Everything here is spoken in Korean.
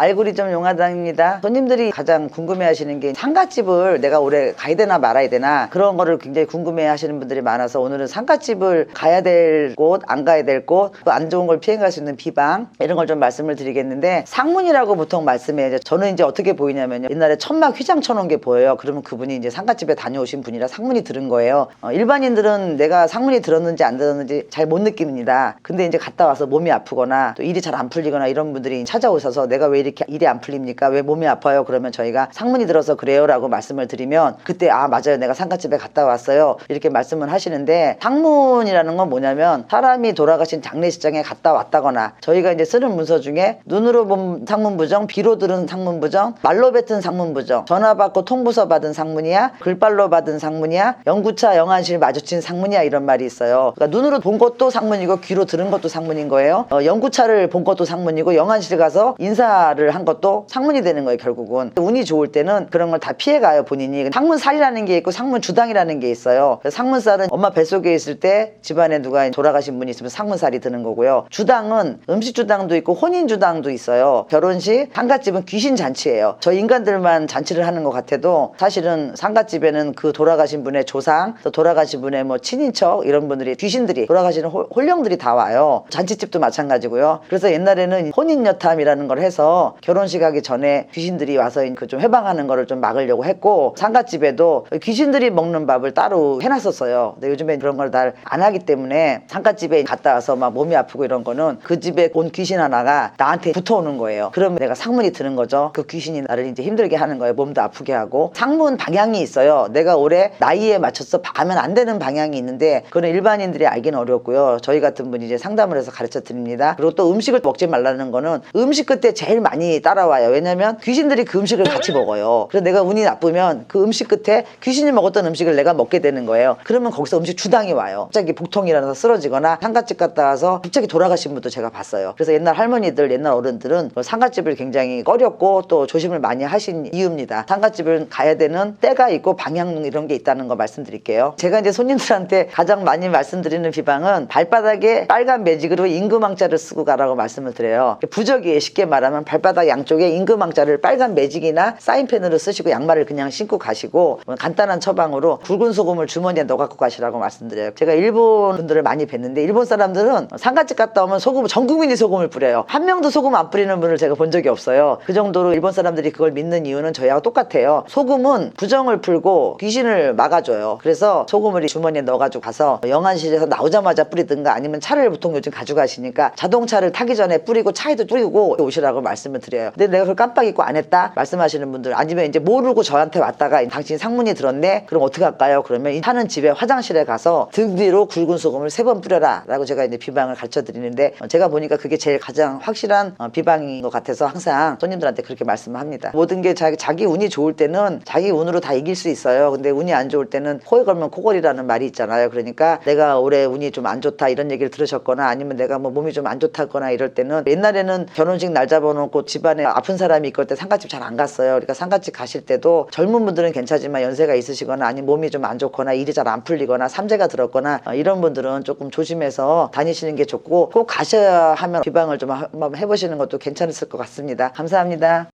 알고리즘 용화당입니다. 손님들이 가장 궁금해하시는 게 상갓집을 내가 올해 가야 되나 말아야 되나 그런 거를 굉장히 궁금해하시는 분들이 많아서 오늘은 상갓집을 가야 될 곳, 안 가야 될 곳, 또 안 좋은 걸 피해갈 수 있는 비방 이런 걸 좀 말씀을 드리겠는데 상문이라고 보통 말씀해. 저는 이제 어떻게 보이냐면요. 옛날에 천막 휘장 쳐놓은 게 보여요. 그러면 그분이 이제 상갓집에 다녀오신 분이라 상문이 들은 거예요. 일반인들은 내가 상문이 들었는지 안 들었는지 잘 못 느낍니다. 근데 이제 갔다 와서 몸이 아프거나 또 일이 잘 안 풀리거나 이런 분들이 찾아오셔서 내가 왜 이렇게 일이 안 풀립니까? 왜 몸이 아파요? 그러면 저희가 상문이 들어서 그래요 라고 말씀을 드리면 그때 아 맞아요 내가 상갓집에 갔다 왔어요 이렇게 말씀을 하시는데 상문이라는 건 뭐냐면 사람이 돌아가신 장례식장에 갔다 왔다거나 저희가 이제 쓰는 문서 중에 눈으로 본 상문부정, 귀로 들은 상문부정, 말로 뱉은 상문부정, 전화 받고 통보서 받은 상문이야, 글발로 받은 상문이야, 연구차 영안실 마주친 상문이야 이런 말이 있어요. 그러니까 눈으로 본 것도 상문이고 귀로 들은 것도 상문인 거예요. 연구차를 본 것도 상문이고 영안실 가서 인사를 한 것도 상문이 되는 거예요. 결국은 운이 좋을 때는 그런 걸 다 피해가요. 본인이. 상문살이라는 게 있고 상문주당이라는 게 있어요. 상문살은 엄마 뱃속에 있을 때 집안에 누가 돌아가신 분이 있으면 상문살이 드는 거고요. 주당은 음식주당도 있고 혼인주당도 있어요. 결혼식, 상갓집은 귀신잔치예요. 저 인간들만 잔치를 하는 것 같아도 사실은 상갓집에는 그 돌아가신 분의 조상, 또 돌아가신 분의 뭐 친인척 이런 분들이 귀신들이 돌아가시는 홀령들이 다 와요. 잔치집도 마찬가지고요. 그래서 옛날에는 혼인여탐이라는 걸 해서 결혼식 하기 전에 귀신들이 와서 그 좀 해방하는 거를 좀 막으려고 했고 상갓집에도 귀신들이 먹는 밥을 따로 해놨었어요. 근데 요즘에 그런 걸 다 안 하기 때문에 상갓집에 갔다 와서 막 몸이 아프고 이런 거는 그 집에 온 귀신 하나가 나한테 붙어오는 거예요. 그러면 내가 상문이 드는 거죠. 그 귀신이 나를 이제 힘들게 하는 거예요. 몸도 아프게 하고. 상문 방향이 있어요. 내가 올해 나이에 맞춰서 가면 안 되는 방향이 있는데 그건 일반인들이 알기는 어렵고요. 저희 같은 분이 이제 상담을 해서 가르쳐 드립니다. 그리고 또 음식을 먹지 말라는 거는 음식 끝에 제일 많이 따라와요. 왜냐면 귀신들이 그 음식을 같이 먹어요. 그래서 내가 운이 나쁘면 그 음식 끝에 귀신이 먹었던 음식을 내가 먹게 되는 거예요. 그러면 거기서 음식 주당이 와요. 갑자기 복통이 일어나서 쓰러지거나 상갓집 갔다 와서 갑자기 돌아가신 분도 제가 봤어요. 그래서 옛날 할머니들, 옛날 어른들은 상갓집을 굉장히 꺼렸고 또 조심을 많이 하신 이유입니다. 상갓집을 가야 되는 때가 있고 방향 이런 게 있다는 거 말씀드릴게요. 제가 이제 손님들한테 가장 많이 말씀드리는 비방은 발바닥에 빨간 매직으로 임금왕자를 쓰고 가라고 말씀을 드려요. 부적이에요. 쉽게 말하면 발바닥 양쪽에 임금왕자를 빨간 매직이나 사인펜으로 쓰시고 양말을 그냥 신고 가시고 간단한 처방으로 굵은 소금을 주머니에 넣어 갖고 가시라고 말씀드려요. 제가 일본 분들을 많이 뵀는데 일본 사람들은 상갓집 갔다 오면 전 국민이 소금을 뿌려요. 한 명도 소금 안 뿌리는 분을 제가 본 적이 없어요. 그 정도로 일본 사람들이 그걸 믿는 이유는 저희하고 똑같아요. 소금은 부정을 풀고 귀신을 막아줘요. 그래서 소금을 주머니에 넣어가지고 가서 영안실에서 나오자마자 뿌리든가 아니면 차를 보통 요즘 가져가시니까 자동차를 타기 전에 뿌리고 차에도 뿌리고 오시라고 말씀을 드려요. 근데 내가 그걸 깜빡 잊고 안 했다 말씀하시는 분들 아니면 이제 모르고 저한테 왔다가 당신 상문이 들었네 그럼 어떻게 할까요? 그러면 사는 집에 화장실에 가서 등 뒤로 굵은 소금을 3번 뿌려라 라고 제가 이제 비방을 가르쳐 드리는데 제가 보니까 그게 제일 가장 확실한 비방인 것 같아서 항상 손님들한테 그렇게 말씀을 합니다. 모든 게 자기 운이 좋을 때는 자기 운으로 다 이길 수 있어요. 근데 운이 안 좋을 때는 코에 걸면 코걸이라는 말이 있잖아요. 그러니까 내가 올해 운이 좀 안 좋다 이런 얘기를 들으셨거나 아니면 내가 뭐 몸이 좀 안 좋다거나 이럴 때는 옛날에는 결혼식 날 잡아놓고 집안에 아픈 사람이 있을 때 상갓집 잘 안 갔어요. 그러니까 상갓집 가실 때도 젊은 분들은 괜찮지만 연세가 있으시거나 아니면 몸이 좀 안 좋거나 일이 잘 안 풀리거나 삼재가 들었거나 이런 분들은 조금 조심해서 다니시는 게 좋고 꼭 가셔야 하면 비방을 좀 한번 해보시는 것도 괜찮을 것 같습니다. 감사합니다.